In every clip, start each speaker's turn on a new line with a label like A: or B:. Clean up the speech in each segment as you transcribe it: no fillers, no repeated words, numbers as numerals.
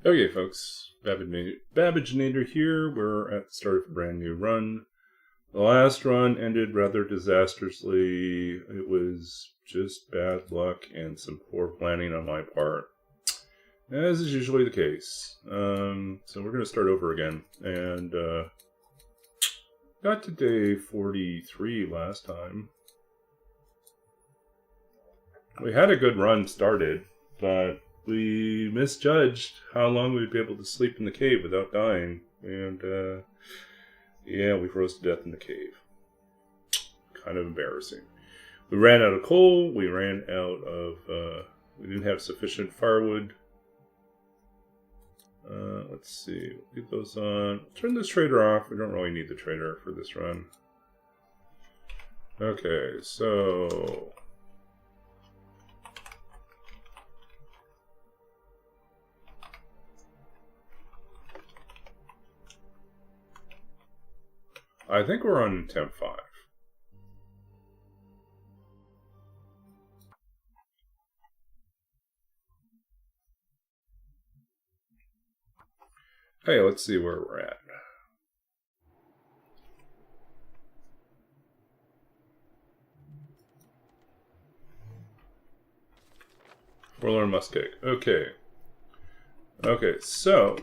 A: Okay, folks, Babbaginator here. We're at the start of a brand new run. The last run ended rather disastrously. It was just bad luck and some poor planning on my part, as is usually the case. So we're going to start over again. And got to day 43 last time. We had a good run started, but we misjudged how long we'd be able to sleep in the cave without dying. And, yeah, we froze to death in the cave. Kind of embarrassing. We ran out of coal. We ran out of, we didn't have sufficient firewood. Let's see. Leave those on. Turn this trader off. We don't really need the trader for this run. Okay, so... I think we're on temp 5. Hey, let's see where we're at. Forlorn Muskeg. Okay. Okay, so...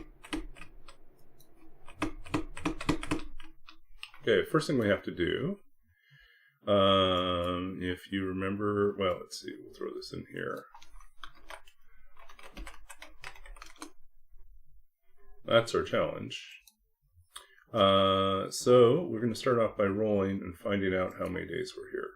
A: Okay, first thing we have to do, if you remember, well, let's see, we'll throw this in here. That's our challenge. So we're going to start off by rolling and finding out how many days we're here.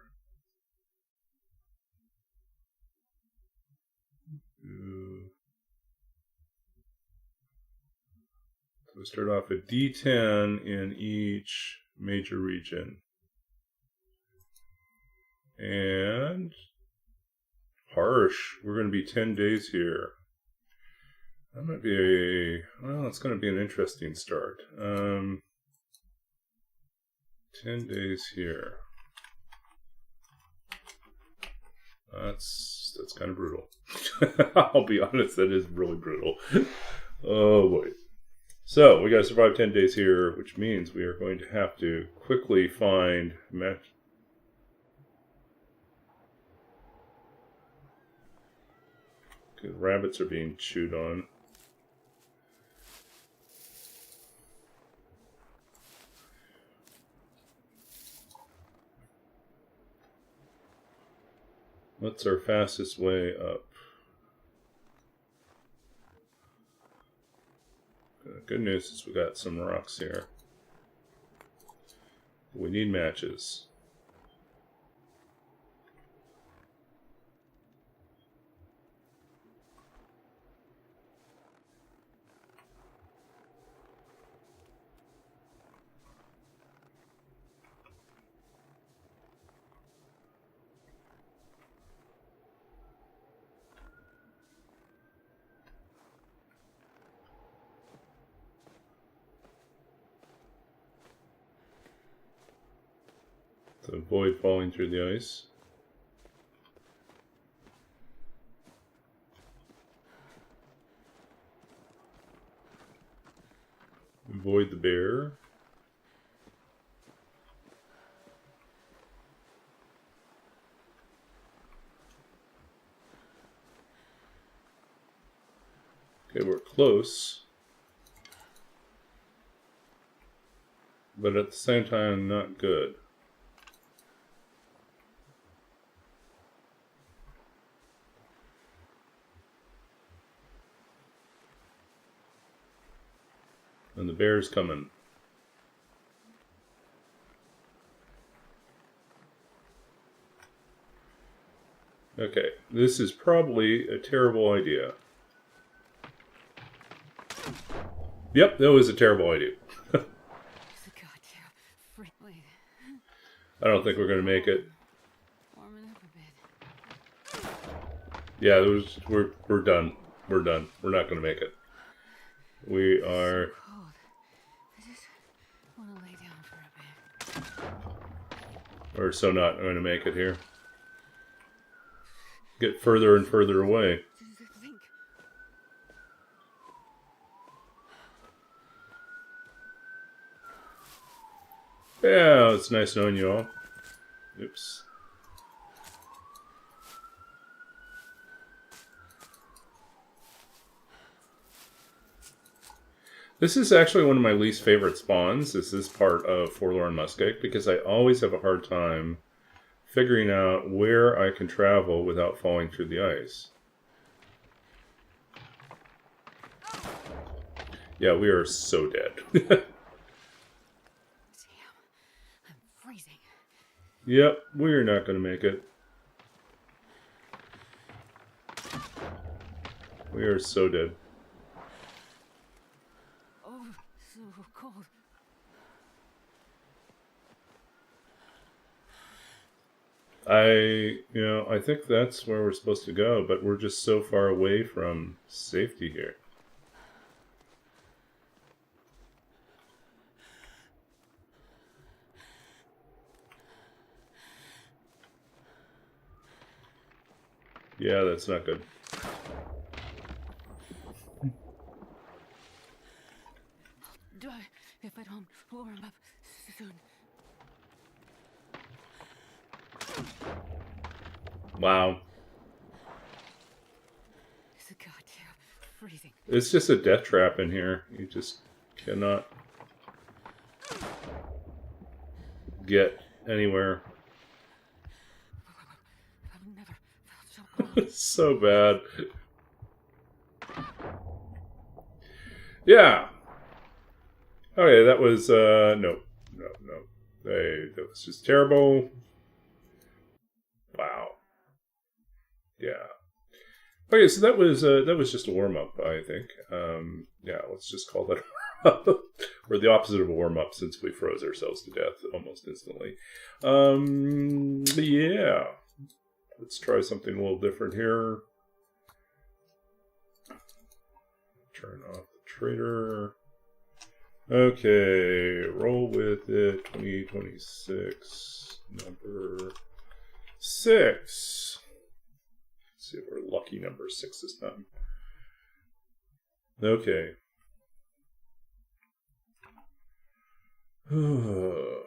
A: So we start off at D10 in each major region. And harsh, we're going to be 10 days here. That might be well, it's going to be an interesting start. 10 days here. That's kind of brutal. I'll be honest, that is really brutal. Oh boy. So, we gotta survive 10 days here, which means we are going to have to quickly find match. Okay, rabbits are being chewed on. What's our fastest way up? Good news is we got some rocks here. We need matches. To avoid falling through the ice. Avoid the bear. Okay, we're close. But at the same time, not good. And the bear's coming. Okay, this is probably a terrible idea. Yep, that was a terrible idea. I don't think we're going to make it. Yeah, we're done. We're done. We're not going to make it. We are... We're so not going to make it here. Get further and further away. Yeah, it's nice knowing you all. Oops. This is actually one of my least favorite spawns. This is part of Forlorn Muskeg because I always have a hard time figuring out where I can travel without falling through the ice. Yeah, we are so dead.
B: Damn, I'm freezing.
A: Yep, we're not going to make it. We are so dead.
B: Oh, so cold.
A: I think that's where we're supposed to go, but we're just so far away from safety here. Yeah, that's not good.
B: I'll die if I don't warm up soon.
A: Wow.
B: It's a goddamn freezing.
A: It's just a death trap in here. You just cannot get anywhere.
B: I've never felt so cold.
A: It's so bad. Yeah. Okay, that was, no. Hey, that was just terrible. Wow. Yeah. Okay, so that was just a warm up, I think. Yeah, let's just call that a warm up. Or the opposite of a warm up, since we froze ourselves to death almost instantly. But yeah, let's try something a little different here. Turn off the trader. Okay, roll with it. 2026 number 6. See if we're lucky number 6 this time. Okay. Oh.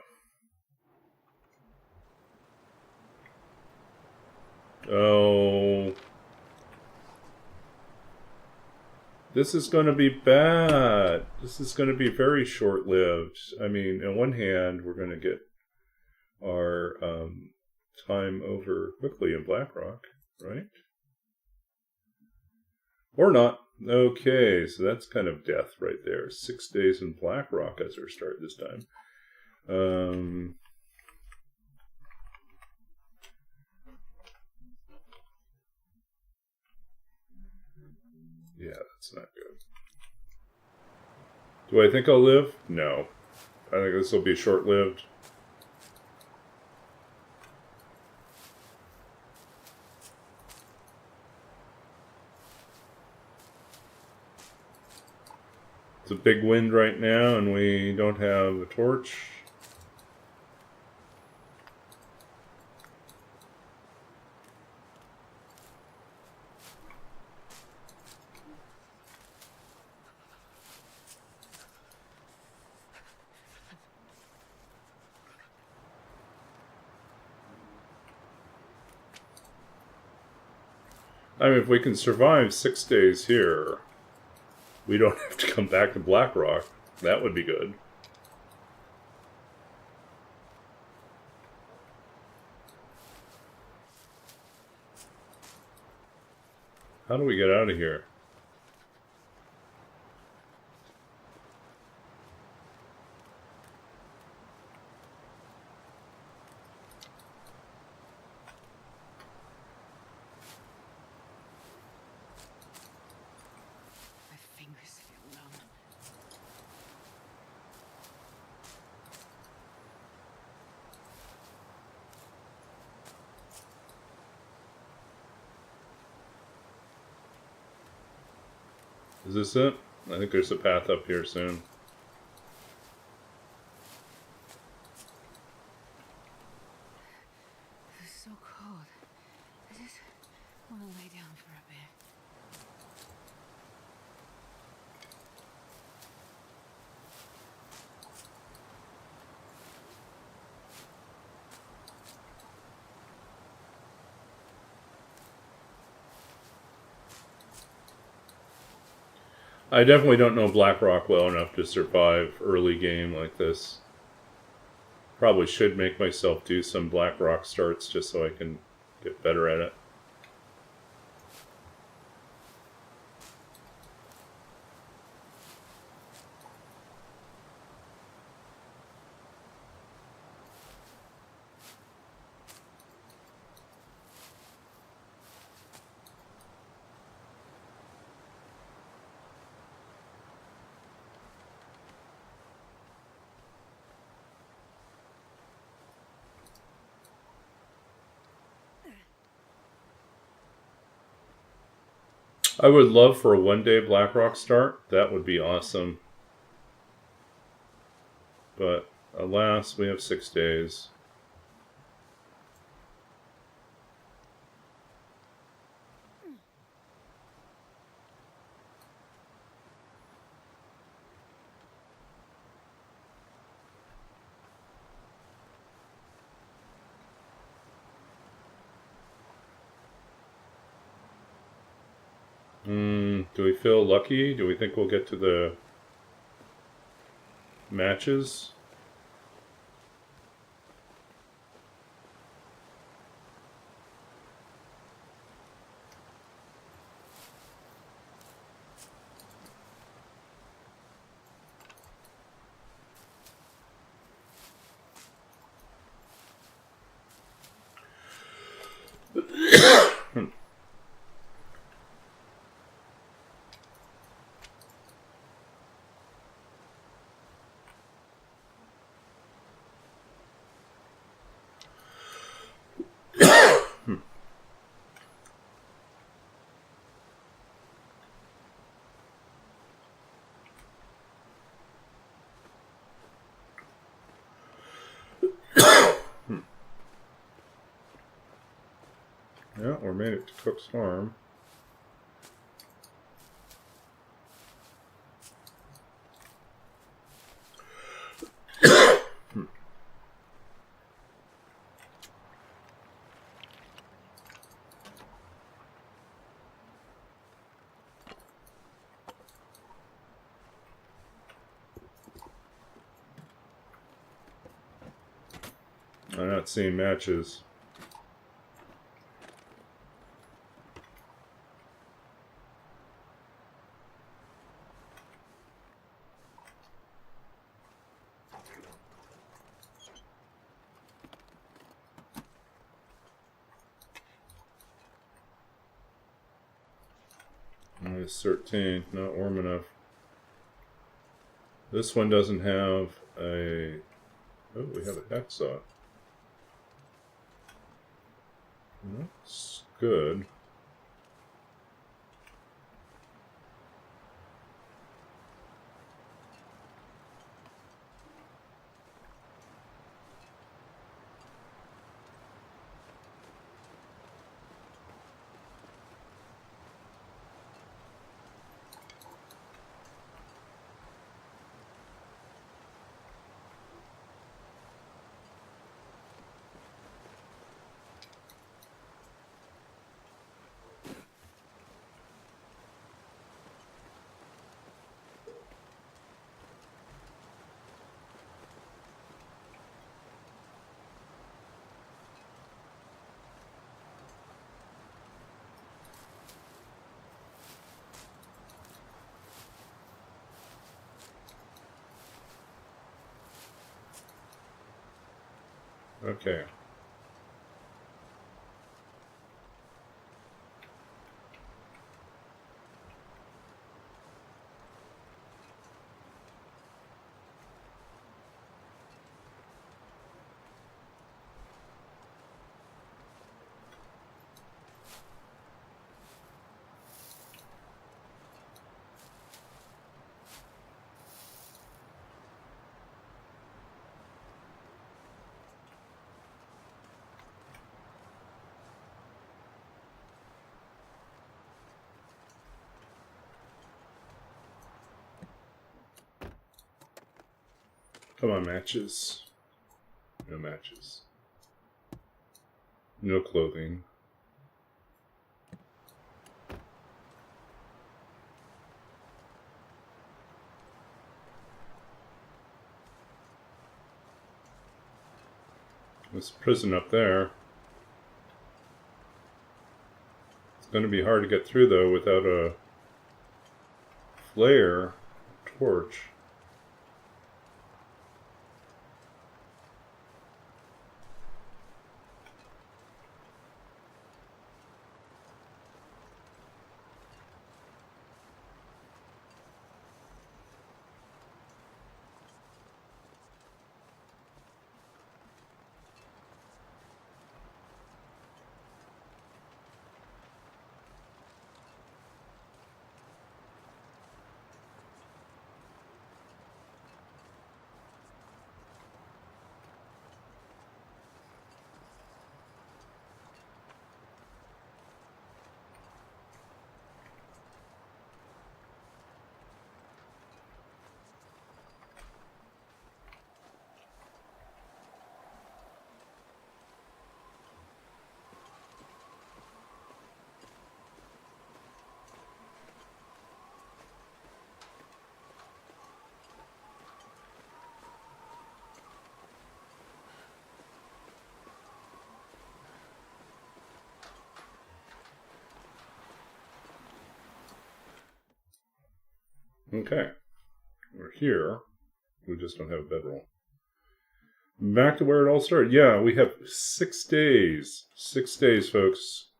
A: This is going to be bad. This is going to be very short-lived. I mean, on one hand, we're going to get our time over quickly in Blackrock, right? Or not. Okay, so that's kind of death right there. 6 days in Blackrock as our start this time. Yeah, that's not good. Do I think I'll live? No. I think this will be short-lived. It's a big wind right now, and we don't have a torch. I mean, if we can survive 6 days here, we don't have to come back to Blackrock. That would be good. How do we get out of here?
B: My fingers feel numb.
A: Is this it? I think there's a path up here soon.
B: It's so cold. I just want to lay down for a bit.
A: I definitely don't know Blackrock well enough to survive early game like this. Probably should make myself do some Blackrock starts just so I can get better at it. I would love for a one-day Blackrock start. That would be awesome. But alas, we have 6 days. Do we feel lucky? Do we think we'll get to the matches? Yeah, we made it to Cook's Farm. I'm not seeing matches. It's 13, not warm enough. This one doesn't have a... Oh, we have a hacksaw. That's good. Okay. Come on, matches. No matches. No clothing. This prison up there. It's going to be hard to get through, though, without a flare torch. Okay. We're here. We just don't have a bedroll. Back to where it all started. Yeah, we have 6 days. 6 days, folks.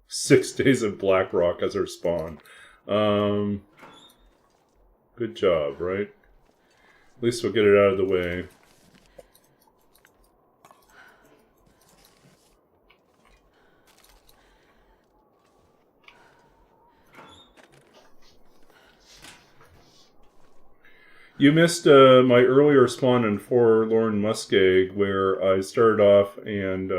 A: 6 days of Blackrock as our spawn. Good job, right? At least we'll get it out of the way. You missed my earlier spawn in Forlorn Muskeg, where I started off and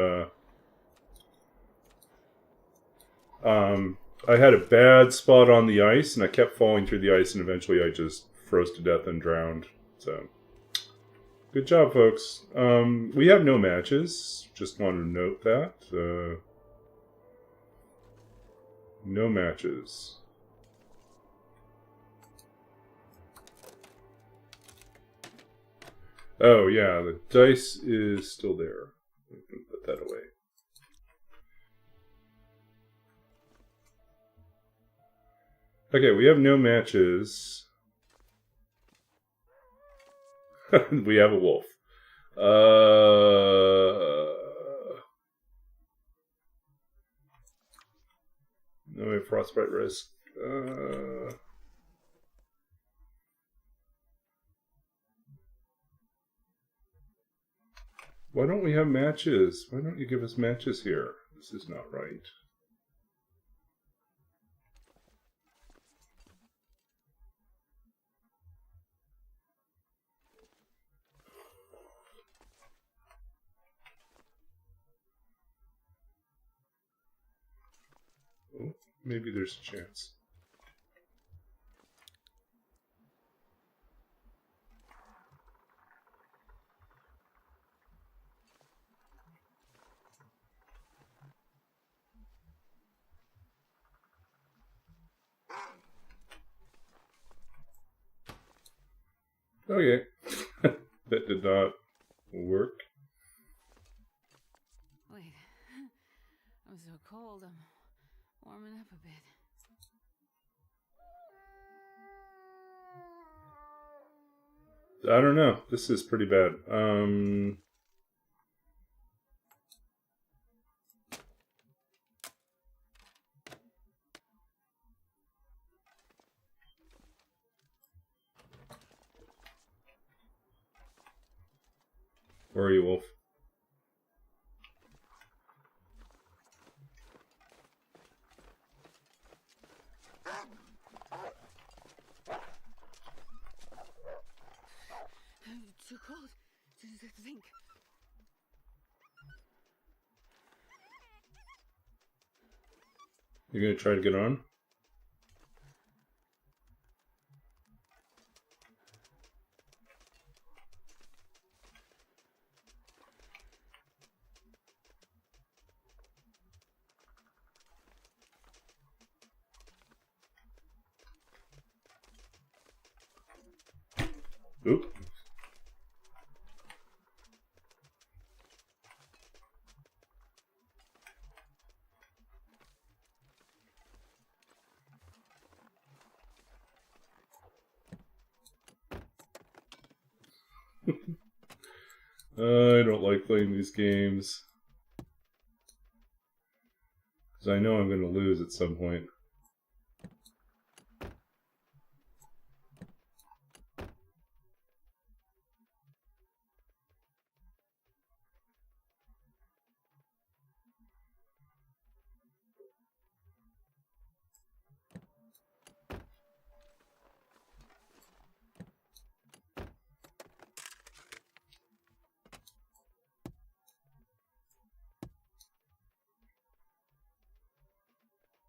A: I had a bad spot on the ice, and I kept falling through the ice, and eventually I just froze to death and drowned. So, good job, folks. We have no matches. Just wanted to note that. No matches. Oh, yeah, the dice is still there. We can put that away. Okay, we have no matches. We have a wolf. No frostbite risk. Why don't we have matches? Why don't you give us matches here? This is not right. Oh, maybe there's a chance. Okay. That did not work.
B: Wait. I'm so cold. I'm warming up a bit.
A: I don't know. This is pretty bad. Where are you, Wolf?
B: Too cold to think.
A: You gonna try to get on? Oop. I don't like playing these games. Because I know I'm going to lose at some point.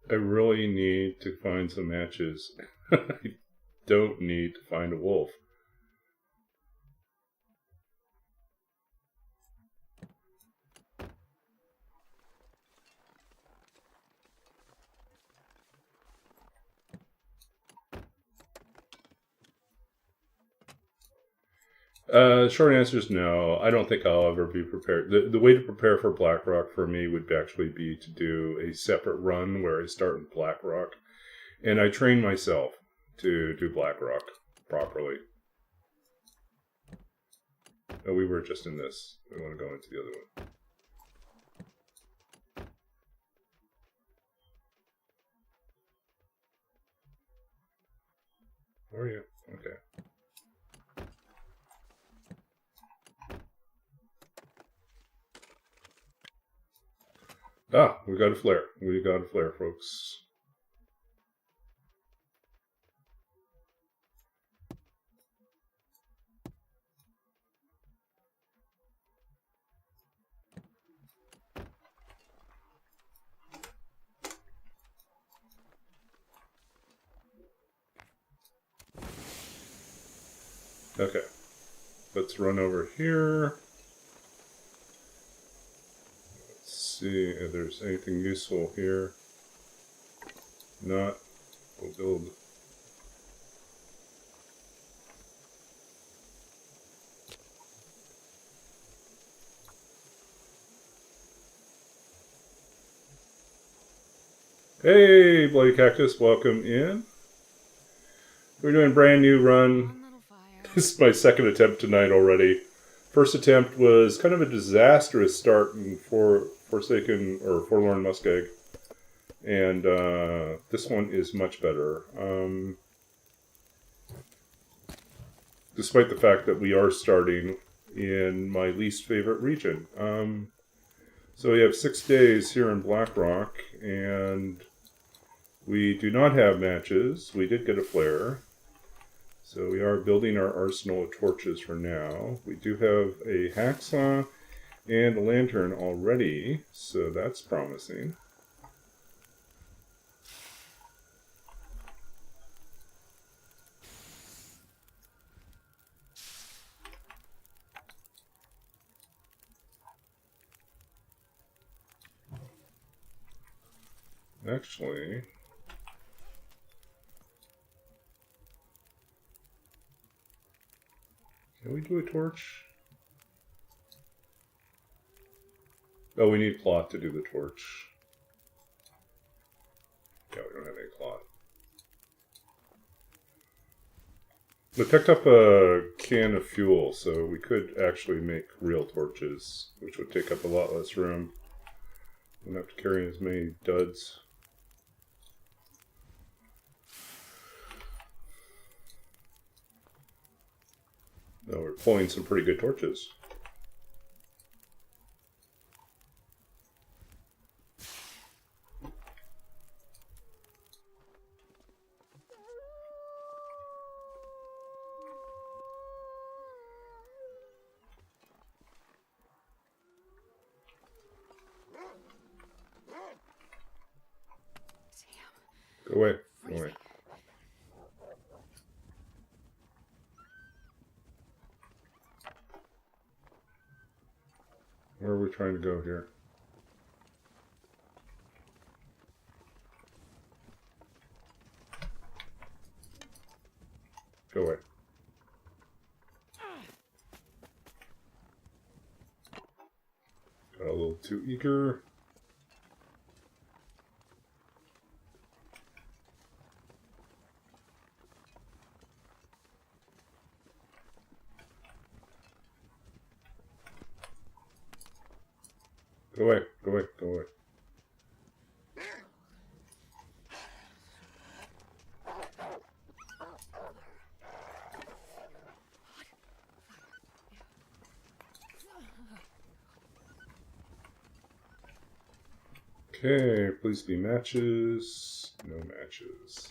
A: I really need to find some matches. I don't need to find a wolf. Short answer is no. I don't think I'll ever be prepared. The way to prepare for Blackrock for me would actually be to do a separate run where I start in Blackrock. And I train myself to do Blackrock properly. Oh, we were just in this. We want to go into the other one. Where are you? Okay. Ah, we got a flare. We got a flare, folks. Okay. Let's run over here. Let's see if there's anything useful here. Not. We'll build. Hey, Bloody Cactus, welcome in. We're doing a brand new run. This is my second attempt tonight already. First attempt was kind of a disastrous start in Forsaken or Forlorn Muskeg. And this one is much better. Despite the fact that we are starting in my least favorite region. So we have 6 days here in Blackrock, and we do not have matches. We did get a flare. So we are building our arsenal of torches for now. We do have a hacksaw and a lantern already, so that's promising. Actually, can we do a torch? Oh, we need cloth to do the torch. Yeah, we don't have any cloth. We picked up a can of fuel, so we could actually make real torches, which would take up a lot less room. We don't have to carry as many duds. No, we're pulling some pretty good torches. Go away. Go away. Where are we trying to go here? Go away. Got a little too eager. Go away. Go away. Go away. Okay, please be matches. No matches.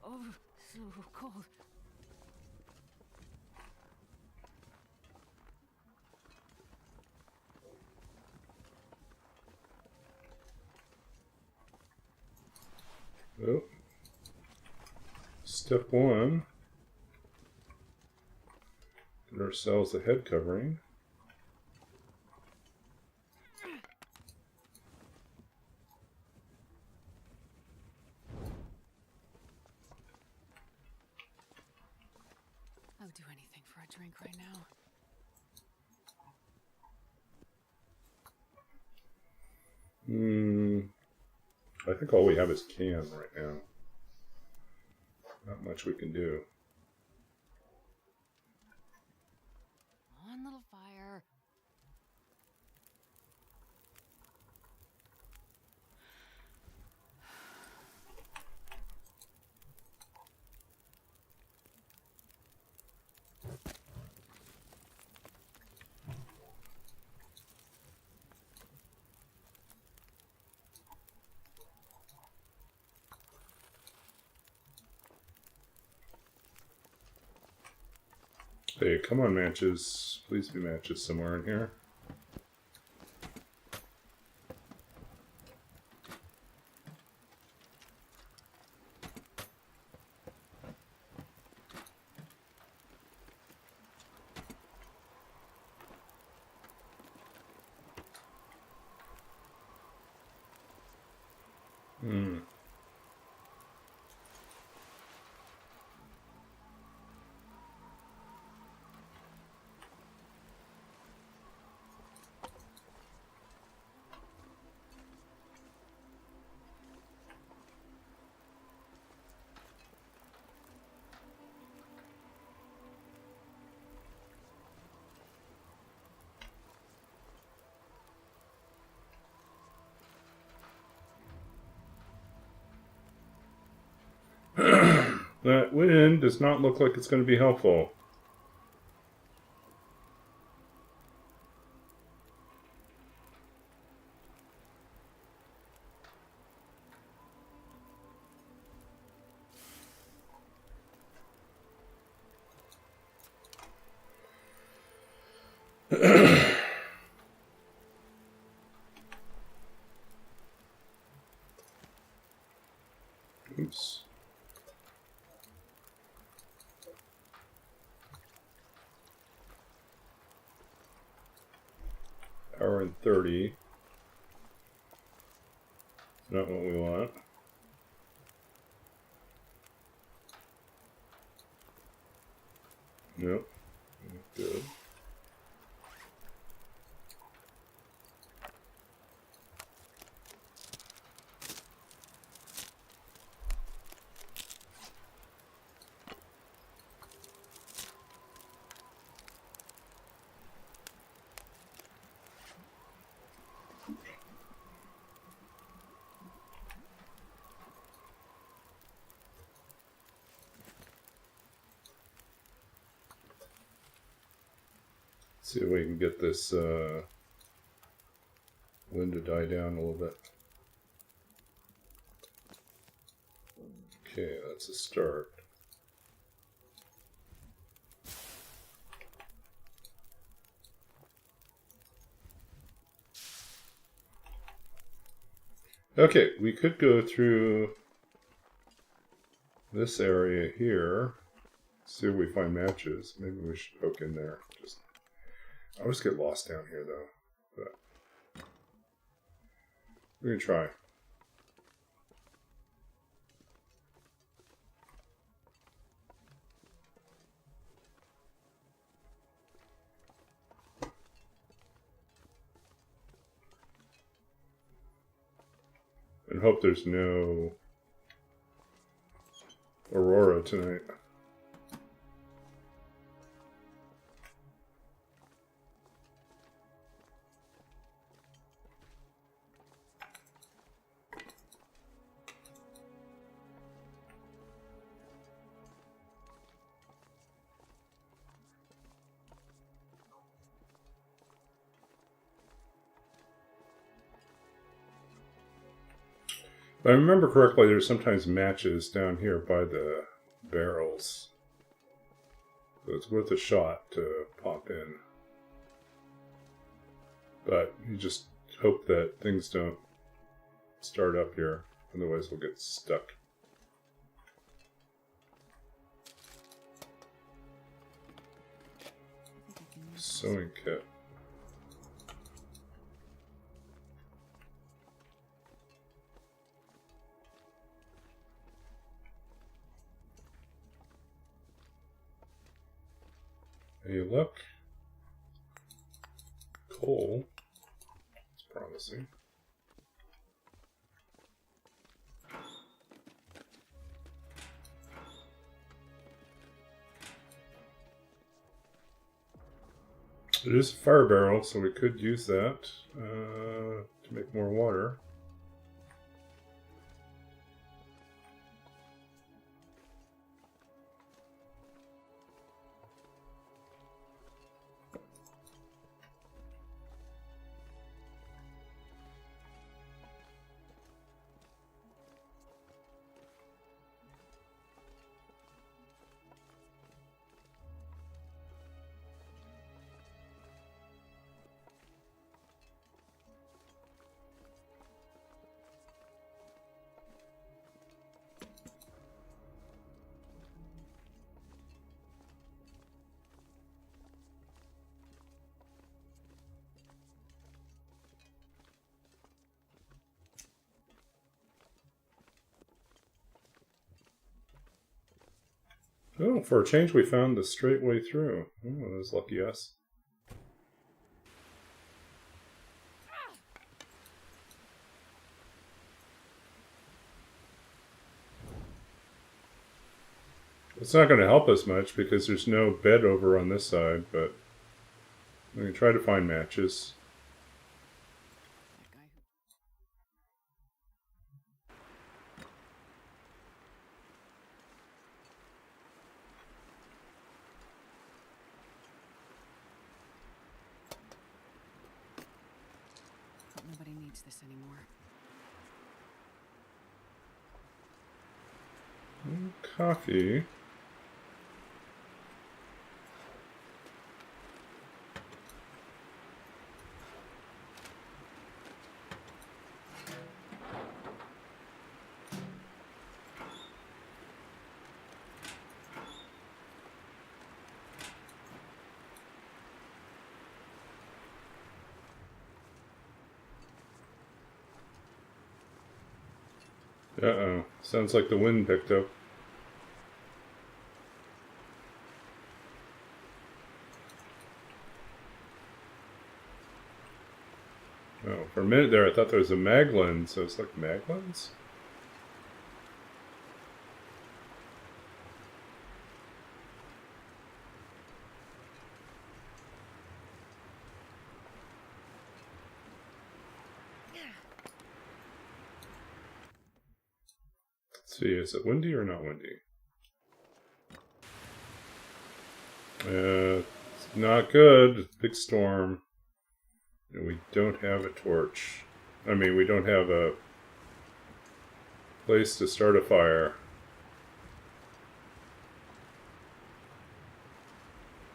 B: Oh, so cold.
A: Oh. Step 1. Get ourselves a head covering.
B: I would do anything for a drink right now.
A: I think all we have is can right now. Not much we can do.
B: Come on, little fire.
A: Hey, come on, matches. Please be matches somewhere in here. That wind does not look like it's going to be helpful. Oops. Hour and 30. It's not what we want. Nope. Good. See if we can get this wind to die down a little bit. Okay, that's a start. Okay, we could go through this area here. See if we find matches. Maybe we should poke in there. I always get lost down here though. But we're gonna try. And hope there's no tonight. If I remember correctly, there's sometimes matches down here by the barrels. So it's worth a shot to pop in. But you just hope that things don't start up here. Otherwise we'll get stuck. Sewing kit. Hey, look. Coal. It's promising. It is a fire barrel, so we could use that to make more water. Oh, for a change, we found the straight way through. Oh, that was lucky us. It's not going to help us much because there's no bed over on this side, but we can try to find matches.
B: Nobody needs this anymore.
A: Coffee. Uh-oh. Sounds like the wind picked up. Oh, for a minute there I thought there was a Maglin, so it's like Maglins? Let's see, is it windy or not windy? It's not good. It's a big storm. And we don't have a torch. I mean, we don't have a place to start a fire.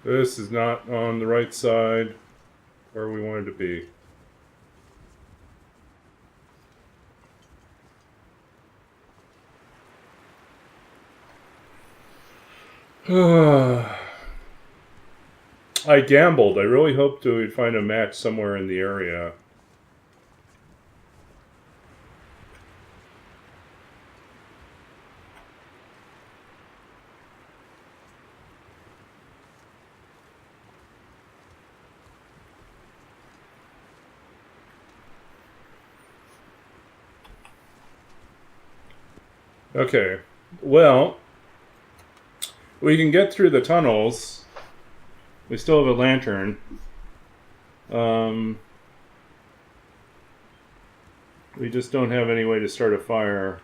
A: This is not on the right side where we wanted to be. I gambled. I really hoped we'd find a match somewhere in the area. Okay, well, We can get through the tunnels. We still have a lantern. We just don't have any way to start a fire.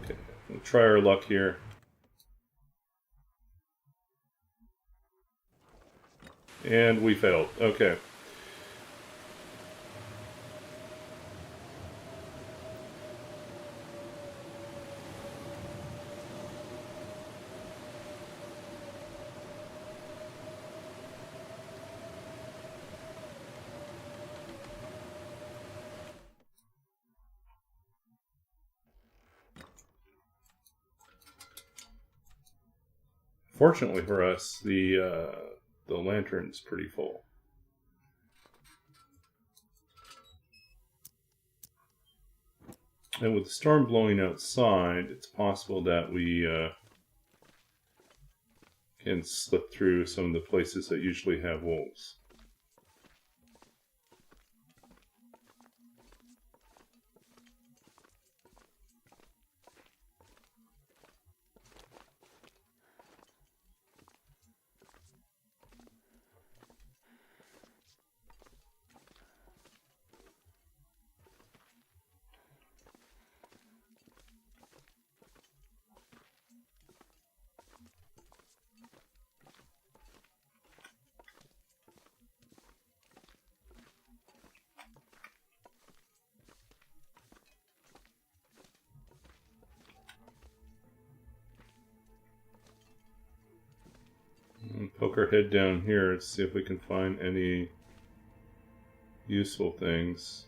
A: Okay, we'll try our luck here. And we failed. Okay. Fortunately for us, the lantern's pretty full. And with the storm blowing outside, it's possible that we can slip through some of the places that usually have wolves. Poke our head down here to see if we can find any useful things.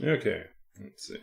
A: Okay, let's see.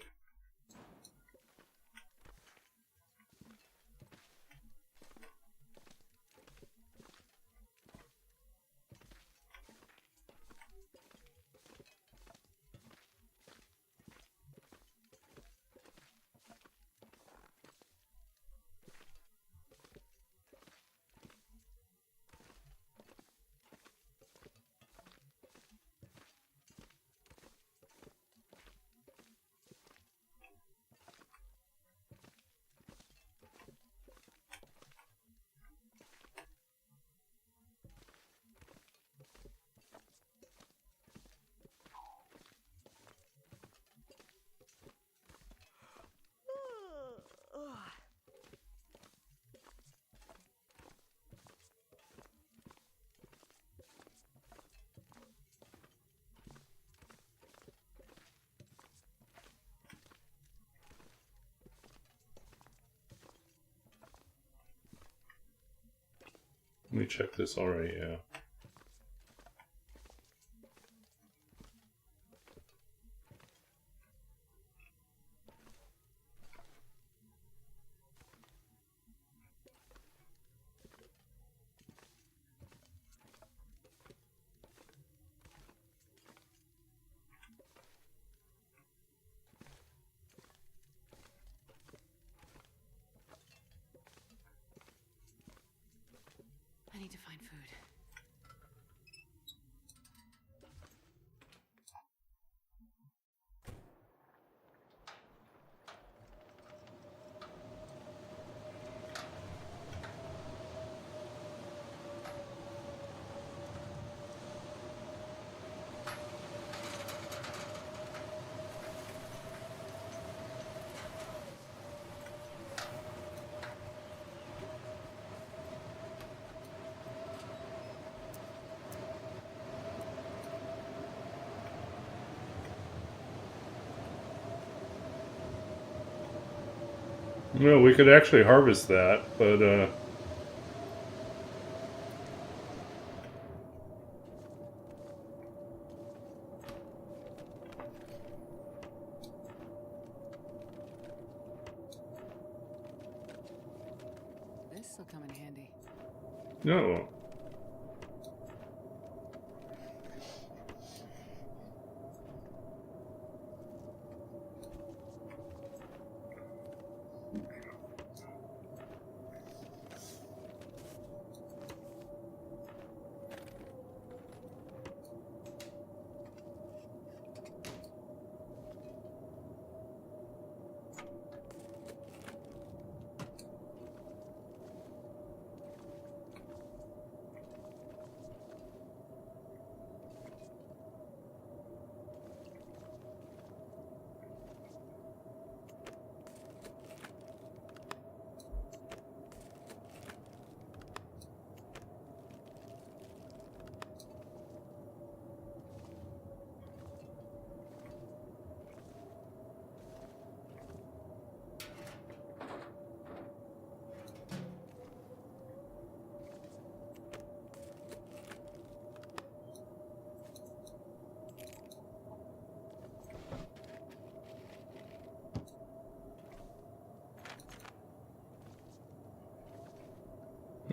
A: Let me check this already, yeah.
B: food.
A: Well, we could actually harvest that, but
B: This will come in handy.
A: no.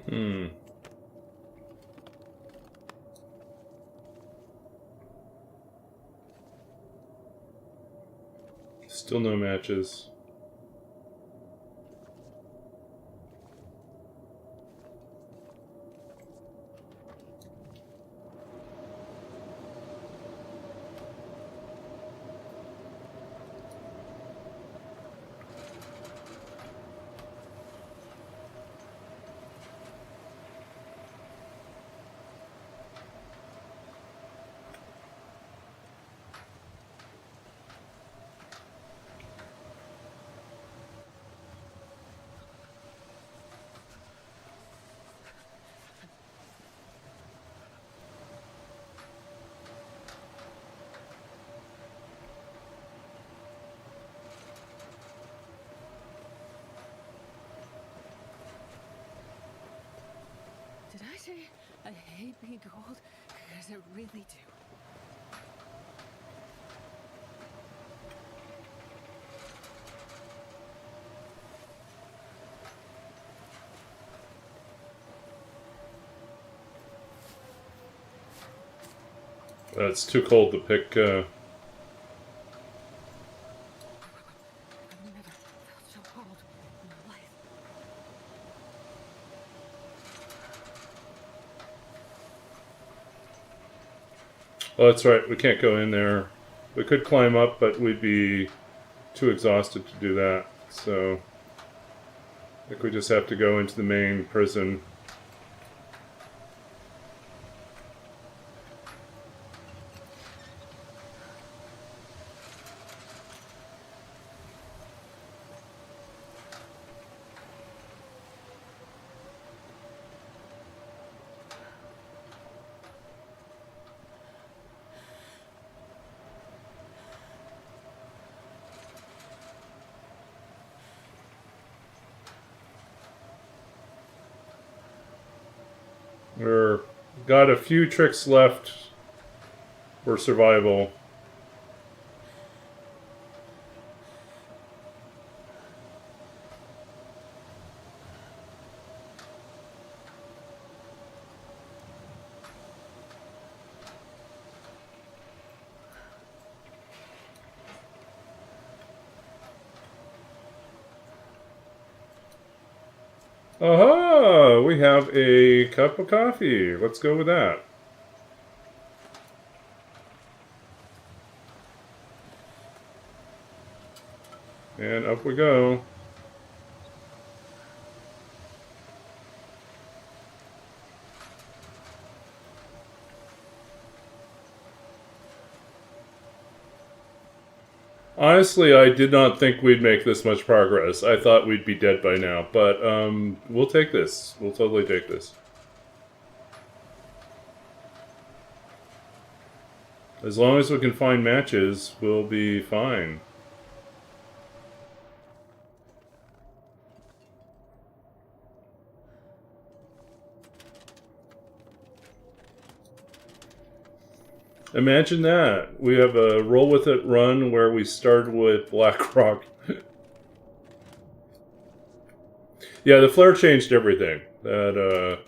A: Hmm. Still no matches.
B: Did I say I hate being cold? Because I really do.
A: It's too cold to pick.
B: I've never felt so cold in my life.
A: Oh, that's right. We can't go in there. We could climb up, but we'd be too exhausted to do that. So, I think we just have to go into the main prison. We're got a few tricks left for survival. Aha! we have a cup of coffee. Let's go with that. And up we go. Honestly, I did not think we'd make this much progress. I thought we'd be dead by now, but we'll take this. We'll totally take this. As long as we can find matches, we'll be fine. Imagine that. We have a roll with it run where we start with Blackrock. Yeah, the flare changed everything. That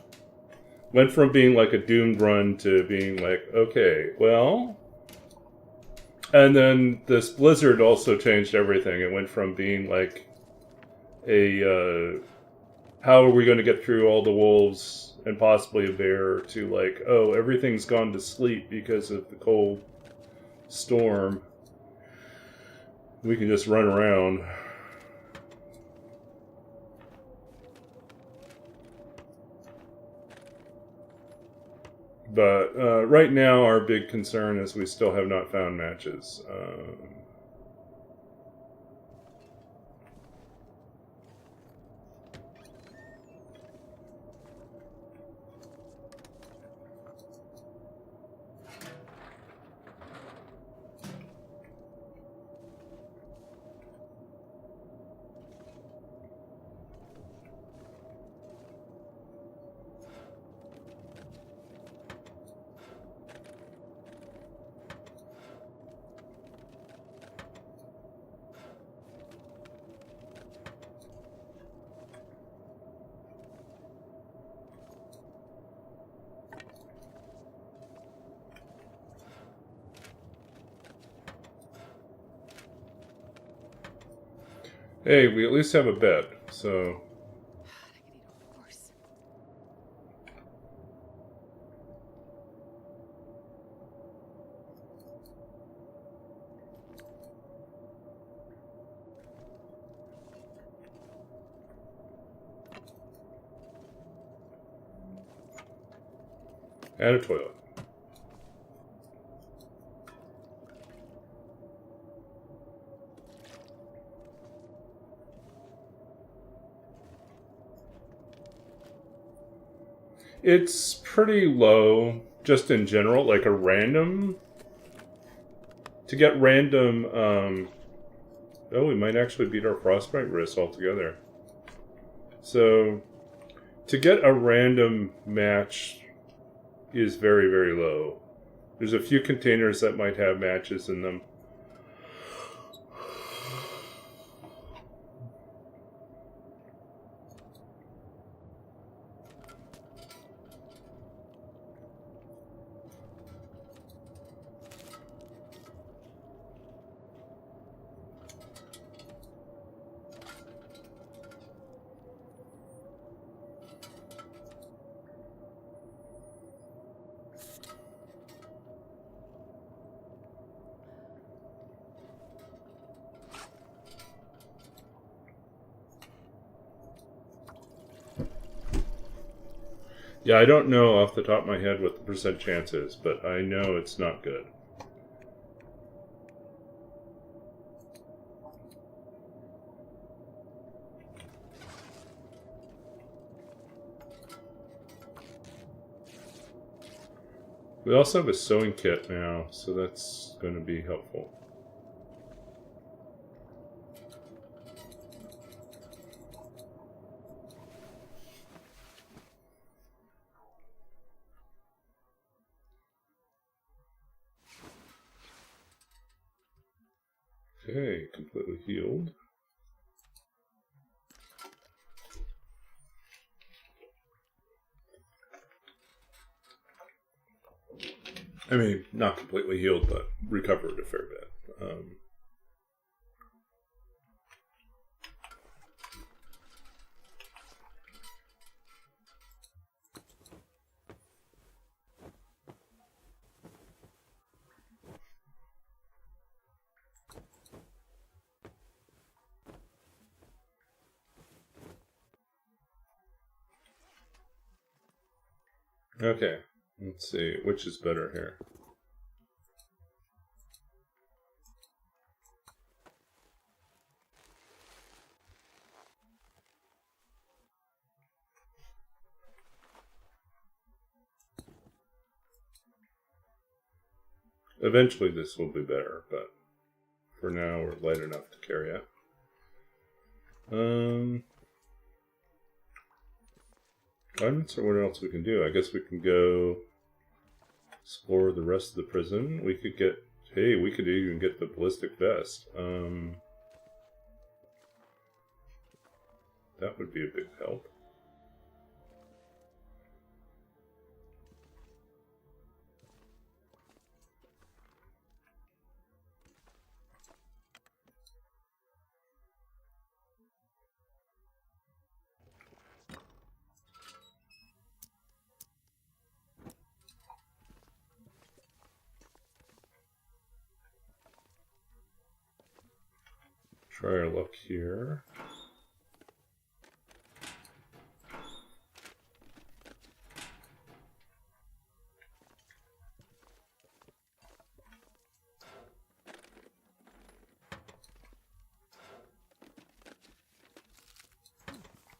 A: went from being like a doomed run to being like, okay, well. And then this blizzard also changed everything. It went from being like a how are we going to get through all the wolves and possibly a bear to like, oh, everything's gone to sleep because of the cold storm. We can just run around. But right now our big concern is we still have not found matches. Hey, we at least have a bed, so...
B: I could eat a horse.
A: And a toilet. It's pretty low, just in general, like a random... To get random, oh, we might actually beat our frostbite risk altogether. So, to get a random match is very, very low. There's a few containers that might have matches in them. Yeah, I don't know off the top of my head what the percent chance is, but I know it's not good. We also have a sewing kit now, so that's going to be helpful. Okay, completely healed. I mean, not completely healed, but recovered a fair bit. Okay, let's see. Which is better here? Eventually this will be better, but for now we're light enough to carry it. I'm not sure what else we can do. I guess we can go explore the rest of the prison. We could get... Hey, we could even get the ballistic vest. That would be a big help. Try our luck here.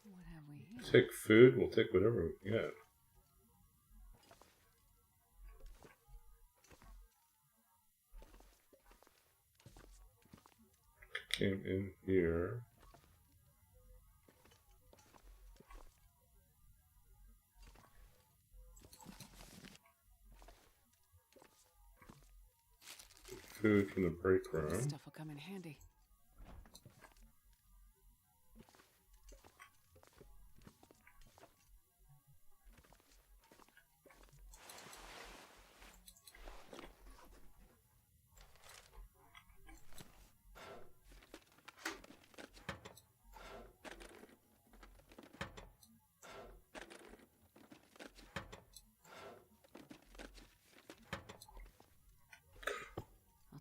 B: What have we here?
A: Take food. We'll take whatever we get. Came in here. Food from the break
B: This
A: room.
B: stuff will come in handy.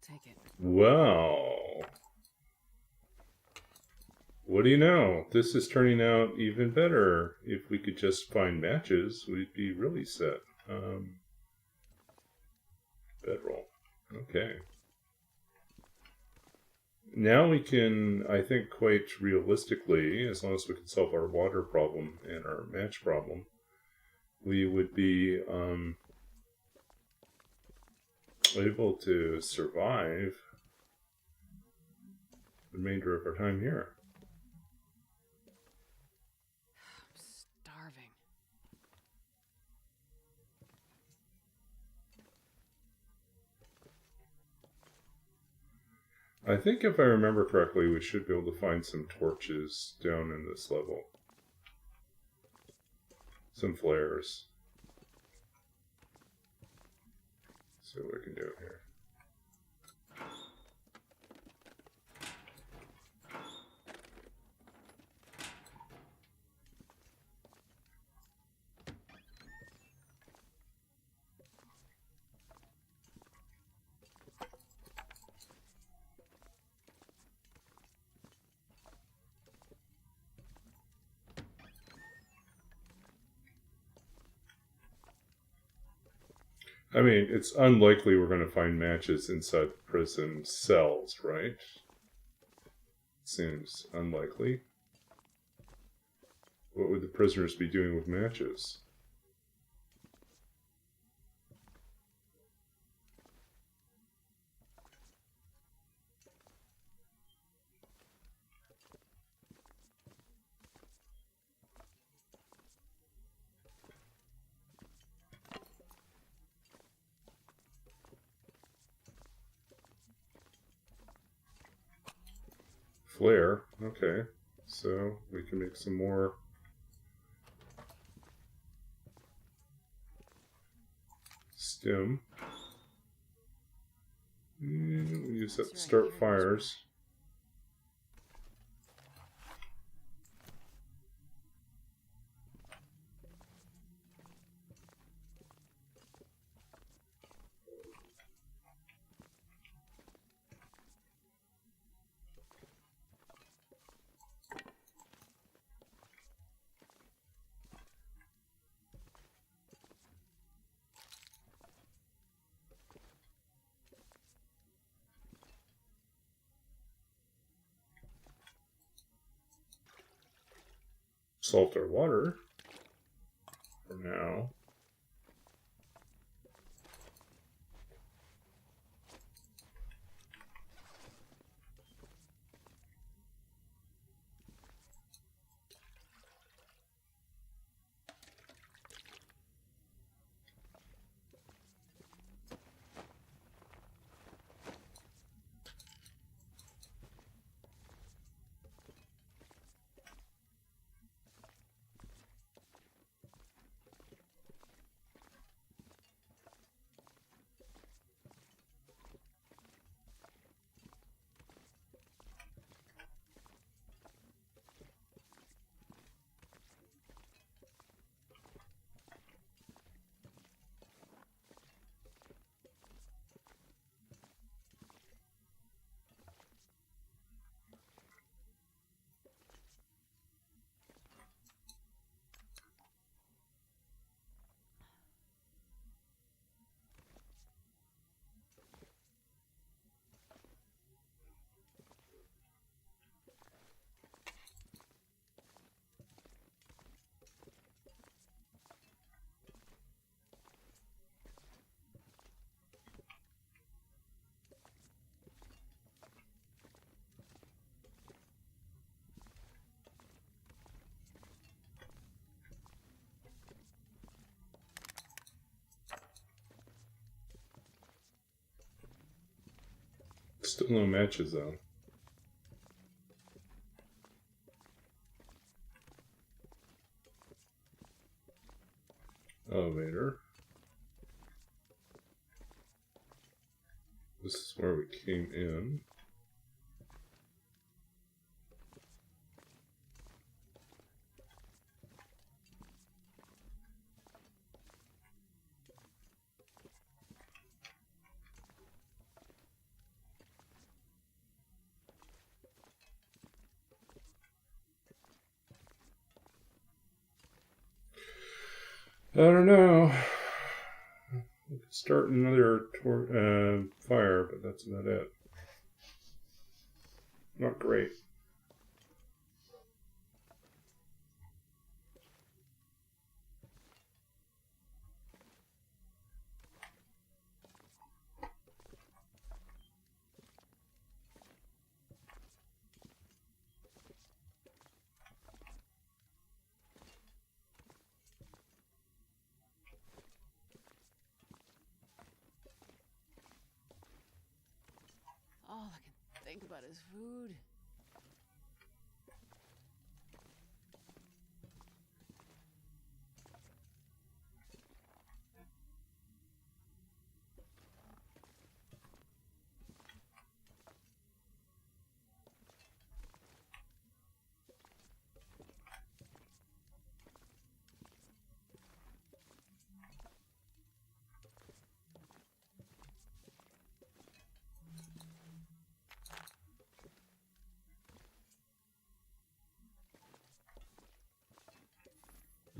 B: Take it.
A: Wow. What do you know? This is turning out even better. If we could just find matches, we'd be really set. Bedroll. Okay. Now we can, I think, quite realistically, as long as we can solve our water problem and our match problem, we would be able to survive the remainder of our time here.
B: I'm starving.
A: I think if I remember correctly, we should be able to find some torches down in this level. Some flares. See what we can do here. I mean, it's unlikely we're going to find matches inside the prison cells, right? Seems unlikely. What would the prisoners be doing with matches? Flare, okay. So we can make some more stim. Use that to start fires. salt our water for now. Still no matches though. Elevator. This is where we came in. I don't know. We could start another fire, but that's about it. Not great.
B: All I can think about is food.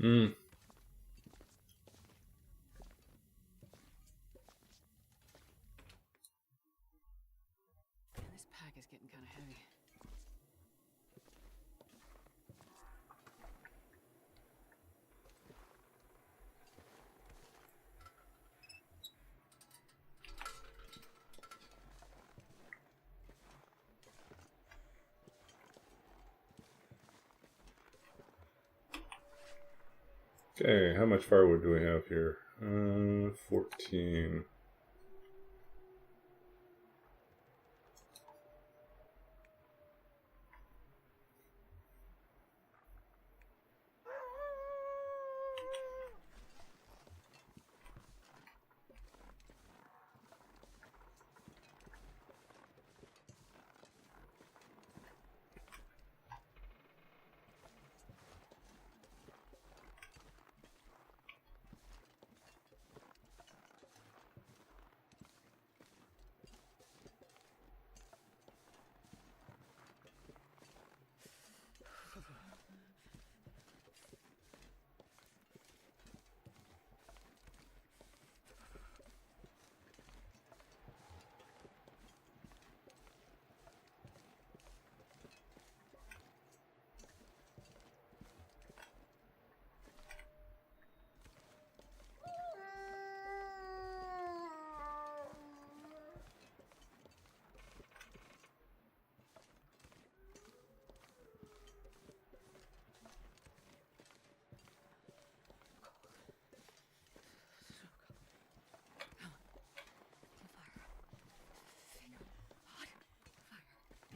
A: Mm.
B: This pack is getting kind of heavy.
A: Okay, how much firewood do we have here? 14.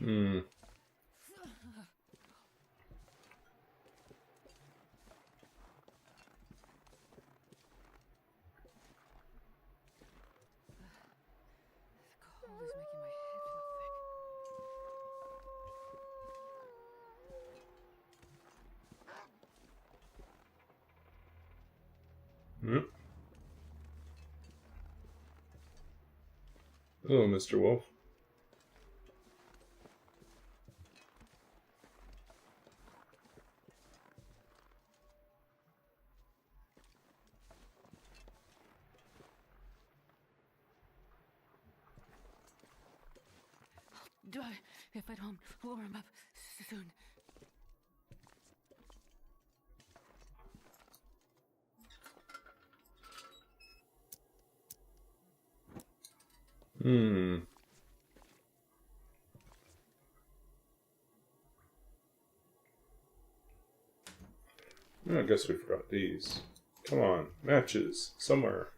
A: Hmm.
B: The cold is making my head feel thick.
A: Yep. Hello, Mr. Wolf.
B: If I don't lower him up soon.
A: Hmm. I guess we forgot these. Come on, matches somewhere.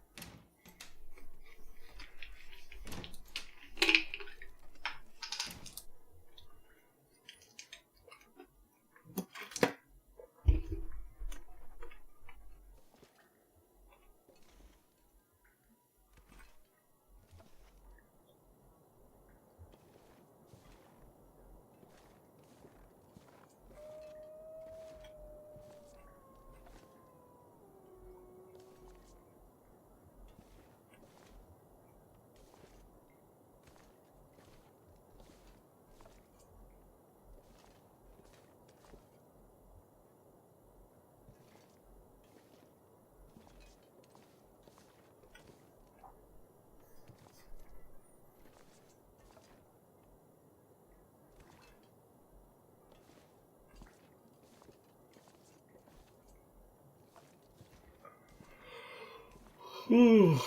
A: I'm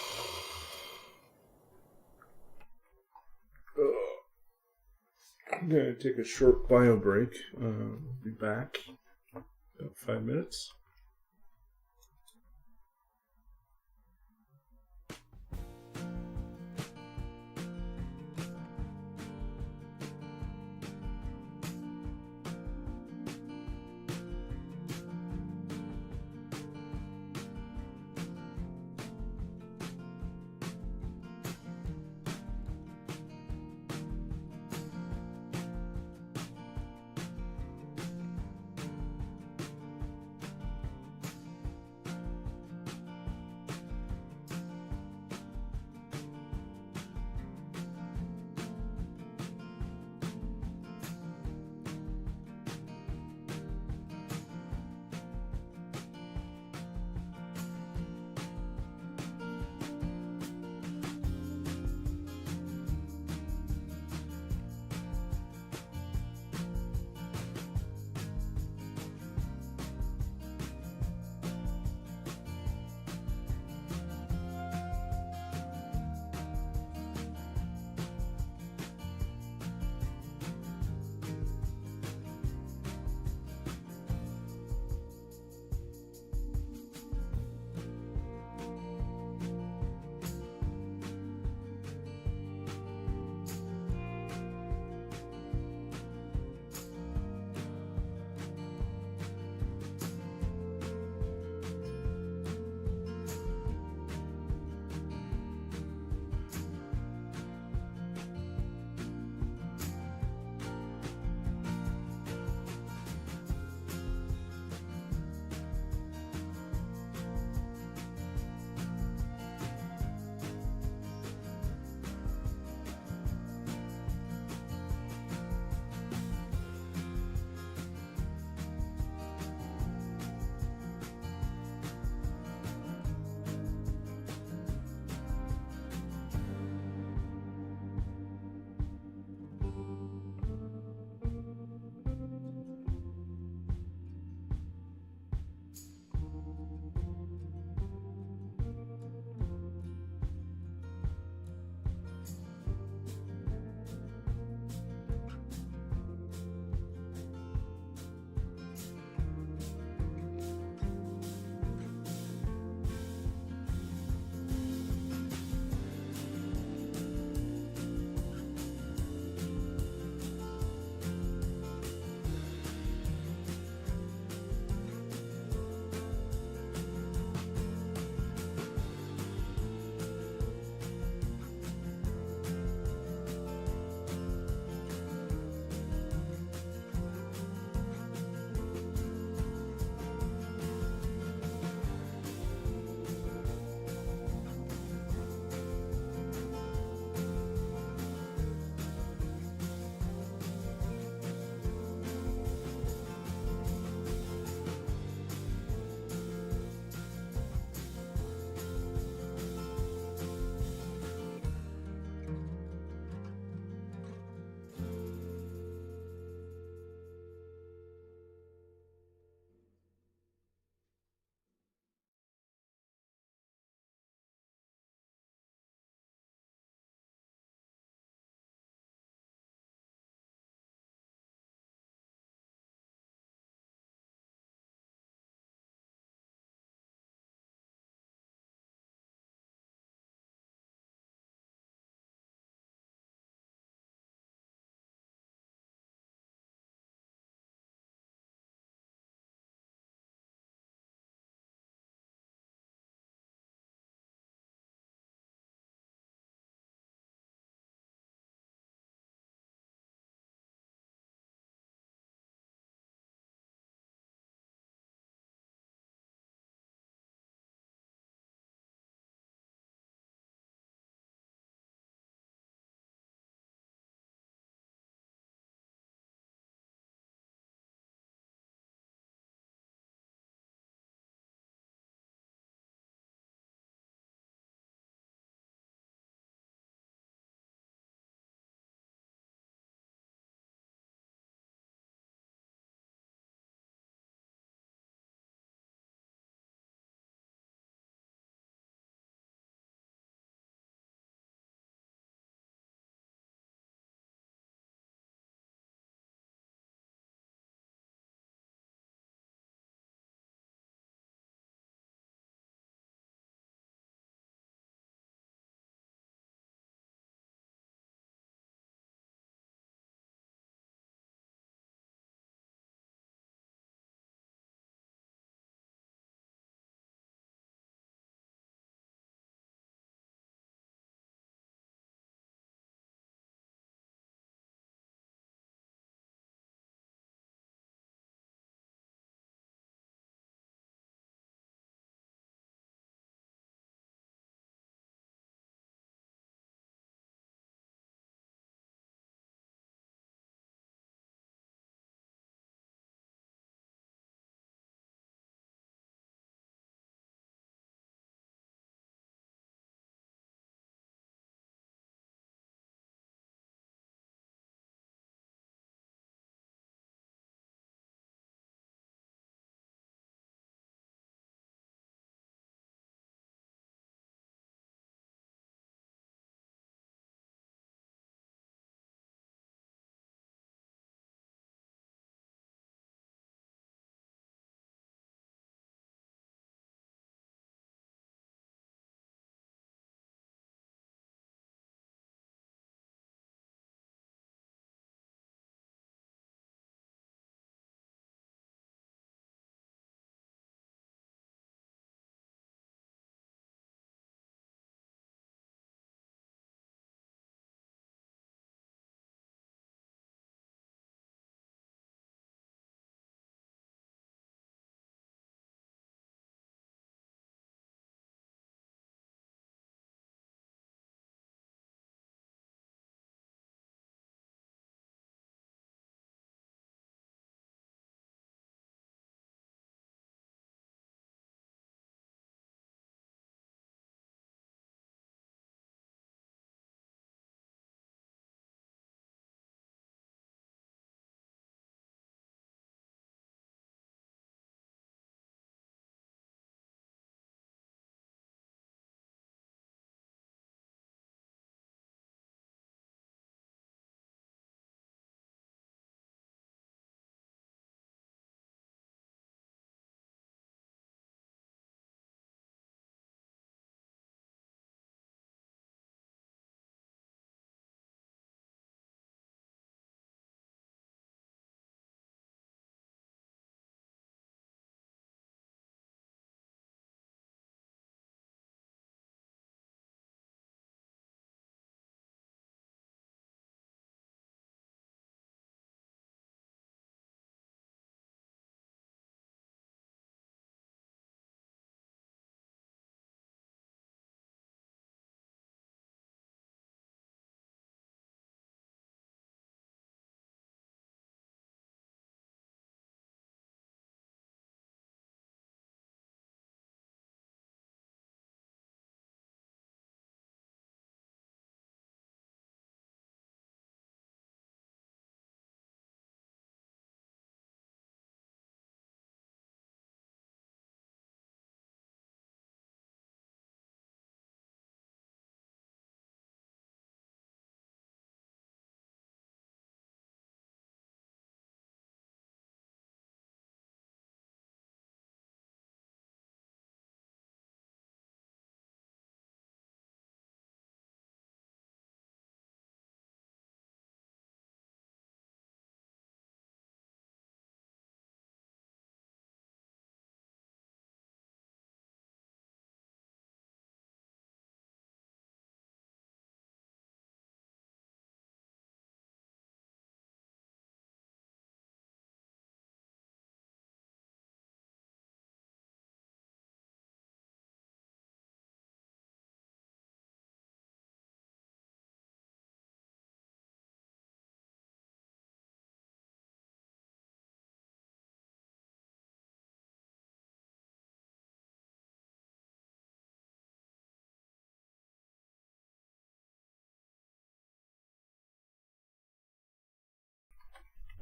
A: gonna take a short bio break. We'll be back in about 5 minutes.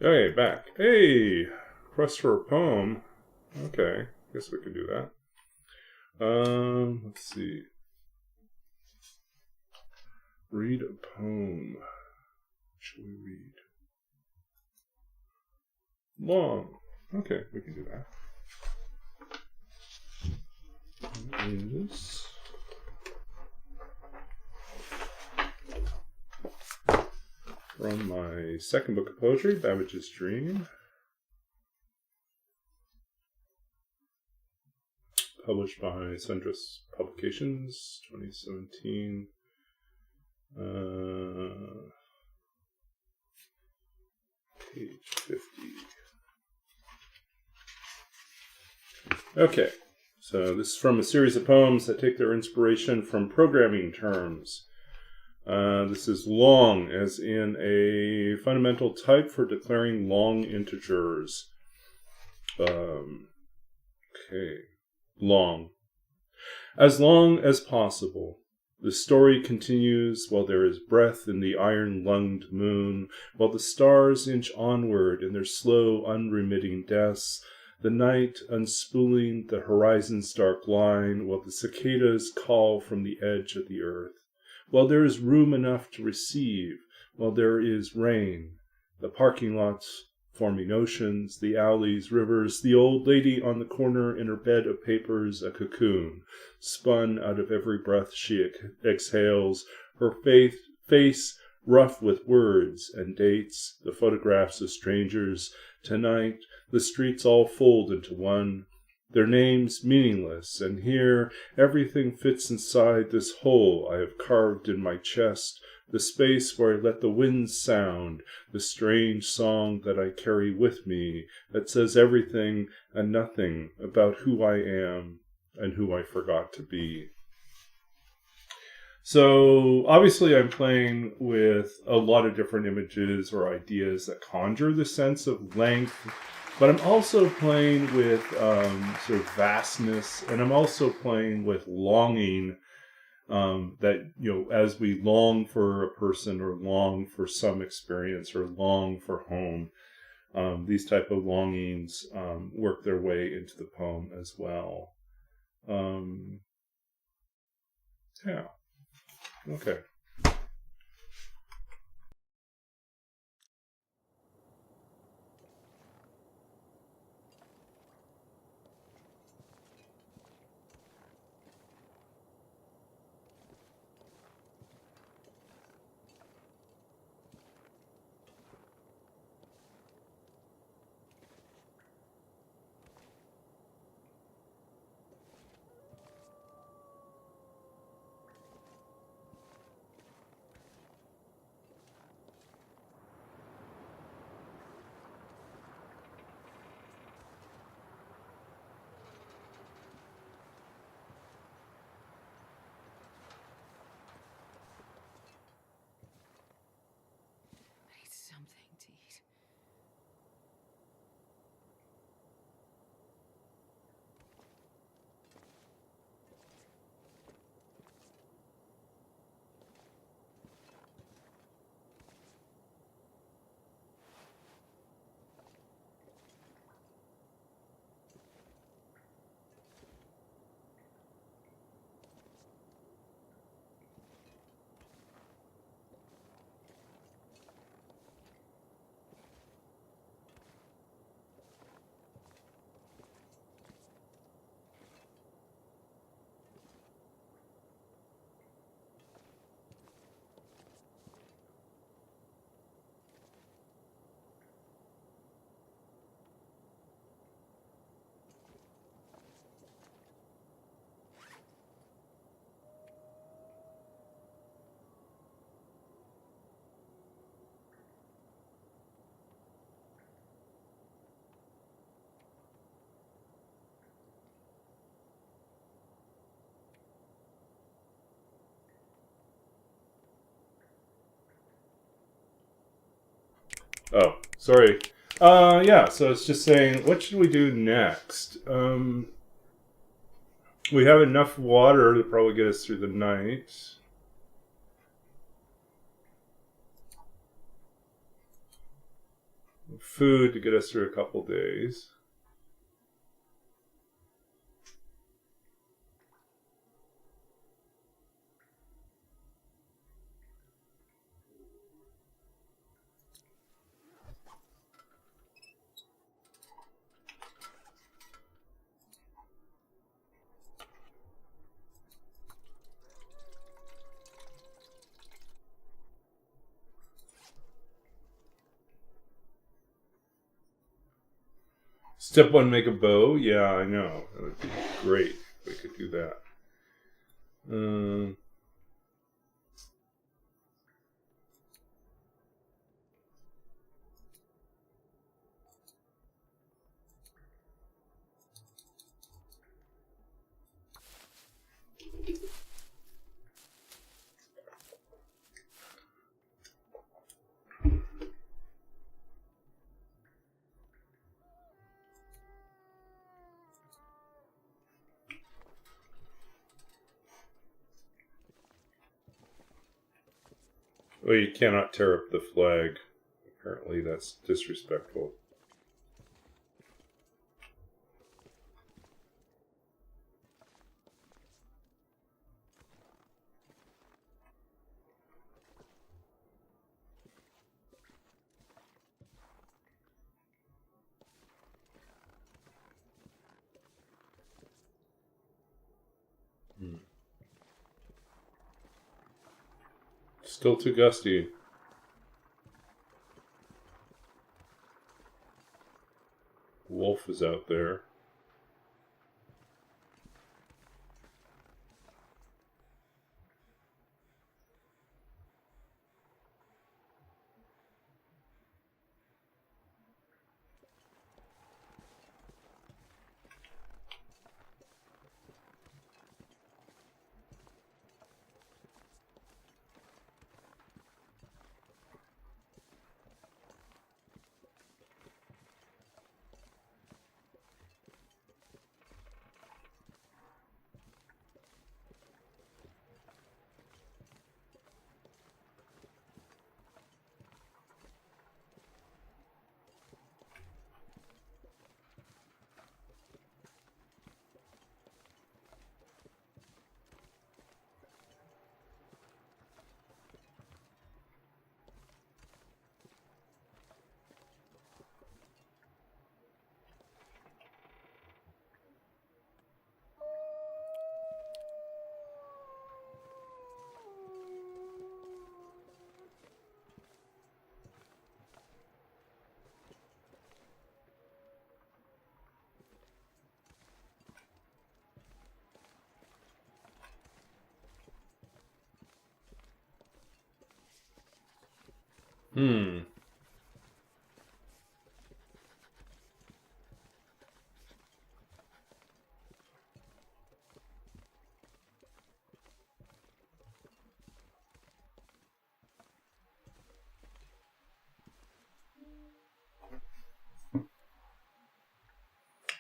A: Okay, back. Hey, request for a poem. Okay, guess we can do that. Let's see. Read a poem. What should we read? Long. Okay, we can do that. It is from my second book of poetry, Babbage's Dream. Published by Sundress Publications, 2017. Page 50. Okay, so this is from a series of poems that take their inspiration from programming terms. This is long, as in a fundamental type for declaring long integers. Okay, long. As long as possible. The story continues while there is breath in the iron-lunged moon, while the stars inch onward in their slow, unremitting deaths, the night unspooling the horizon's dark line, while the cicadas call from the edge of the earth, while there is room enough to receive, while there is rain, the parking lots forming oceans, the alleys, rivers, the old lady on the corner in her bed of papers, a cocoon, spun out of every breath she exhales, her face rough with words and dates, the photographs of strangers. Tonight, the streets all fold into one, their names meaningless, and here everything fits inside this hole I have carved in my chest, the space where I let the winds sound, the strange song that I carry with me, that says everything and nothing about who I am and who I forgot to be. So obviously I'm playing with a lot of different images or ideas that conjure the sense of length, but I'm also playing with sort of vastness, and I'm also playing with longing, that, as we long for a person or long for some experience or long for home, these type of longings work their way into the poem as well. Yeah. Okay.
B: I need something to eat.
A: Oh, sorry. Yeah, so it's just saying, what should we do next? We have enough water to probably get us through the night. food to get us through a couple days. Step 1, make a bow. Yeah, I know. That would be great if we could do that. Well, you cannot tear up the flag. Apparently that's disrespectful. Still too gusty. Wolf is out there.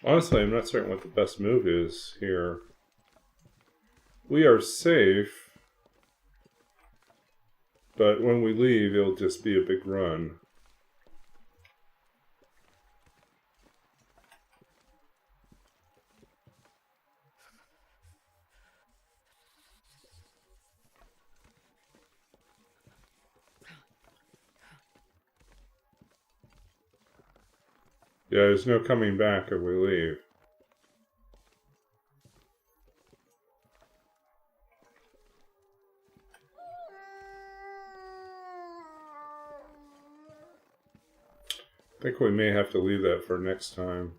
A: Honestly, I'm not certain what the best move is here. We are safe, but when we leave, it'll just be a big run. Yeah, there's no coming back if we leave. I think we may have to leave that for next time.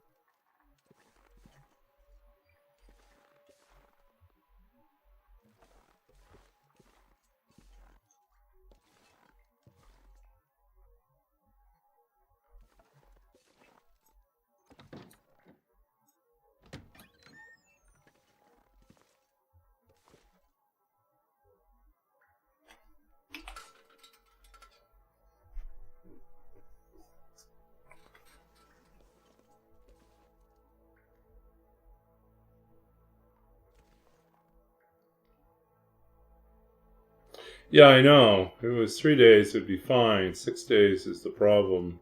A: Yeah, I know. If it was 3 days, it'd be fine. 6 days is the problem.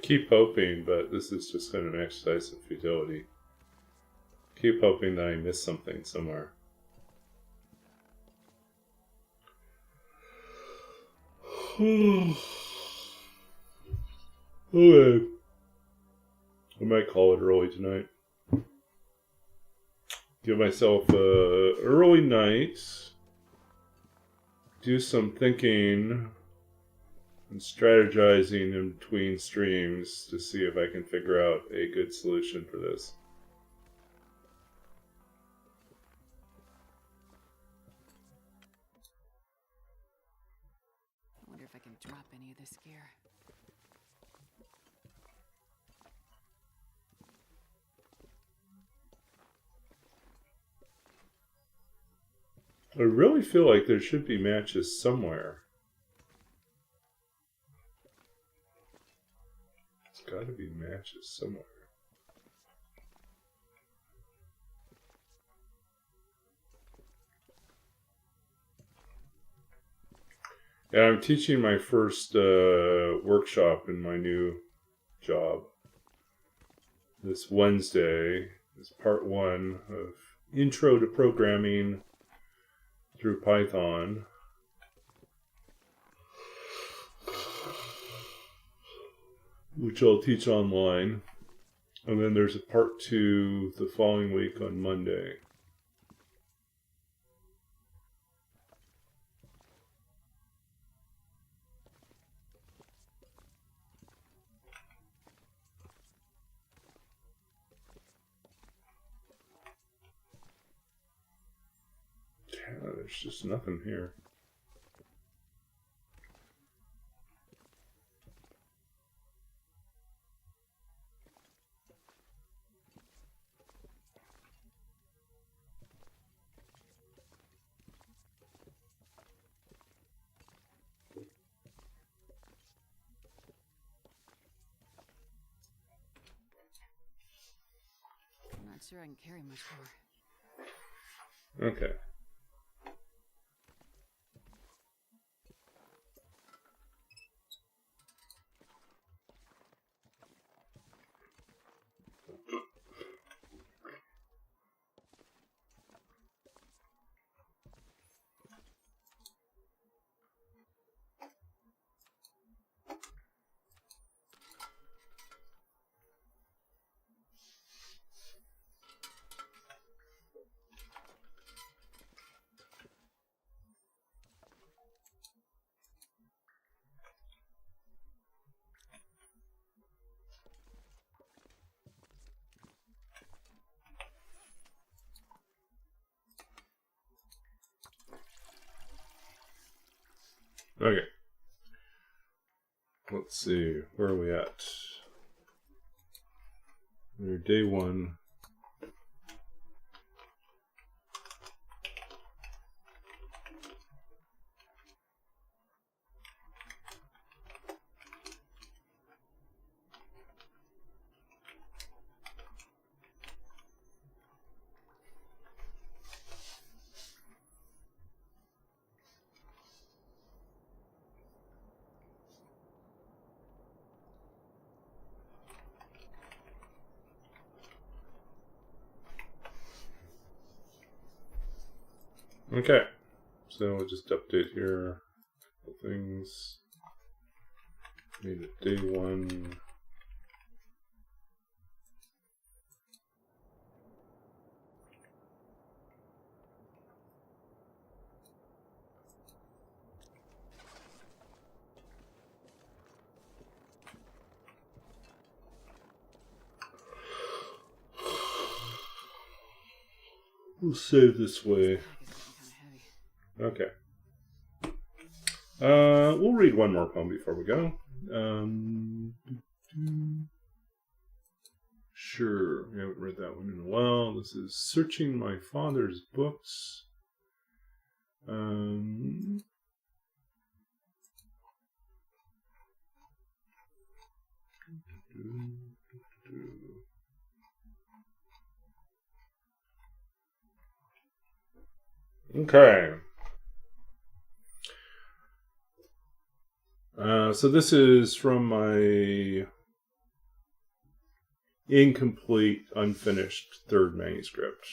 A: keep hoping, but this is just kind of an exercise in futility. Keep hoping that I miss something somewhere. Okay. I might call it early tonight. Give myself a early night. Do some thinking and strategizing in between streams to see if I can figure out a good solution for this.
B: I wonder if I can drop any of this gear.
A: I really feel like there should be matches somewhere. There's got to be matches somewhere. And I'm teaching my first workshop in my new job this Wednesday. It's part 1 of Intro to Programming through Python. Which I'll teach online. And then there's a part 2 the following week on Monday. Yeah, there's just nothing here.
B: I'm not sure I can carry much more.
A: Okay. Okay. Let's see. Where are we at? We're day 1. Okay, so we'll just update here. A couple things. Made it day 1. We'll save this way. Okay. We'll read one more poem before we go. Sure, we haven't read that one in a while. This is Searching My Father's Books. Okay. So this is from my incomplete, unfinished third manuscript.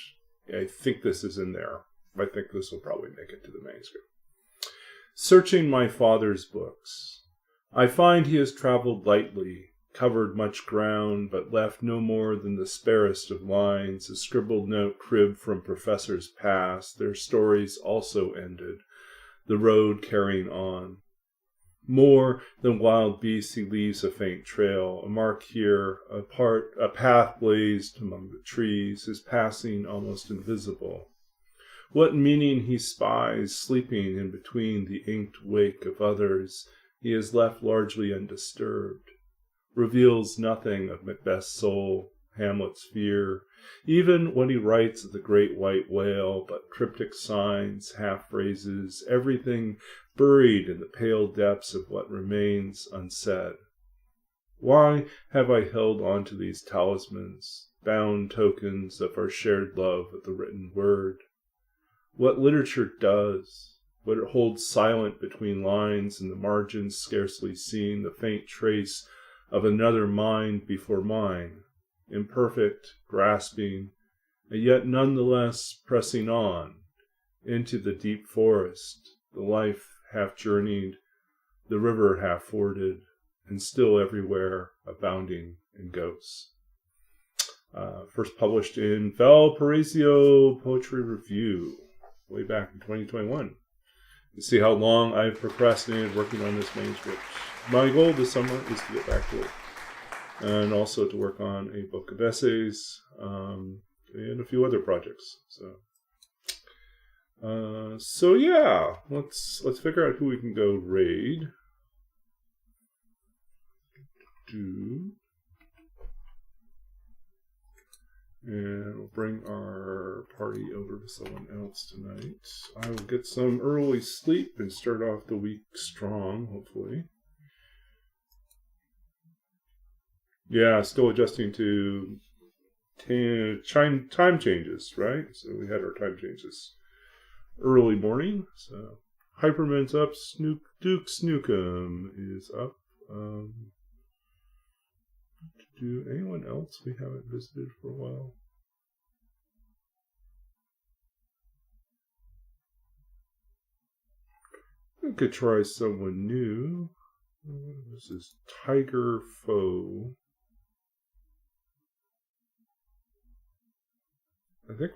A: I think this is in there. I think this will probably make it to the manuscript. Searching my father's books, I find he has traveled lightly, covered much ground, but left no more than the sparest of lines, a scribbled note cribbed from professors past, their stories also ended, the road carrying on. More than wild beasts he leaves a faint trail, a mark here, a path blazed among the trees, his passing almost invisible. What meaning he spies, sleeping in between the inked wake of others, he is left largely undisturbed. Reveals nothing of Macbeth's soul, Hamlet's fear, even when he writes of the great white whale, but cryptic signs, half-phrases, everything buried in the pale depths of what remains unsaid. Why have I held on to these talismans, bound tokens of our shared love of the written word? What literature does, what it holds silent between lines and the margins scarcely seen, the faint trace of another mind before mine, imperfect, grasping, and yet none the less pressing on, into the deep forest, the life half journeyed, the river half forded, and still everywhere abounding in ghosts. First published in Valparaiso Poetry Review, way back in 2021. You see how long I've procrastinated working on this manuscript. My goal this summer is to get back to it, and also to work on a book of essays, and a few other projects. So yeah, let's figure out who we can go raid. And we'll bring our party over to someone else tonight. I will get some early sleep and start off the week strong, hopefully. Yeah, still adjusting to time changes, right? So we had our time changes early morning. So Hyperman's up. Duke Snookum is up. Do anyone else we haven't visited for a while? We could try someone new. This is Tiger Foe. I think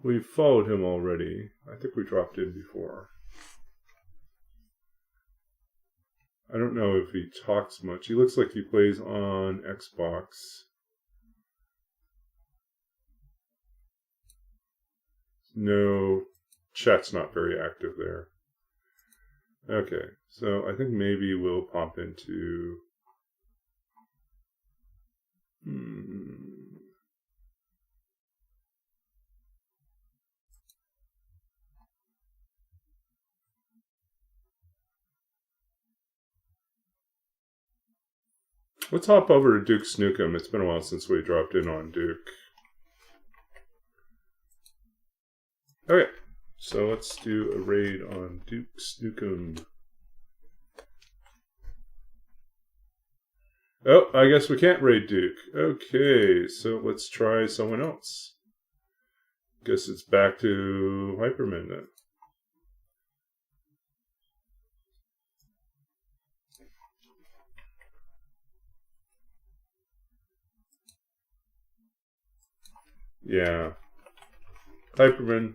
A: we followed him already. I think we dropped in before. I don't know if he talks much. He looks like he plays on Xbox. No, chat's not very active there. Okay, so I think maybe we'll pop into... Let's hop over to Duke Snookum. It's been a while since we dropped in on Duke. Okay, so let's do a raid on Duke Snookum. Oh, I guess we can't raid Duke. Okay, so let's try someone else. Guess it's back to Hyperman then. Yeah. Hyperman.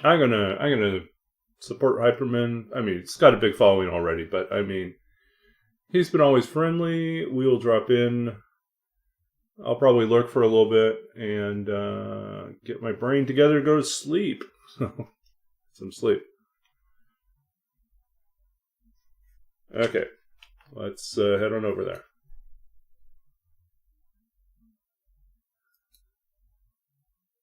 A: I'm gonna support Hyperman. I mean, it's got a big following already, but I mean, he's been always friendly. We'll drop in. I'll probably lurk for a little bit and get my brain together to go to sleep. Some sleep. Okay, let's head on over there.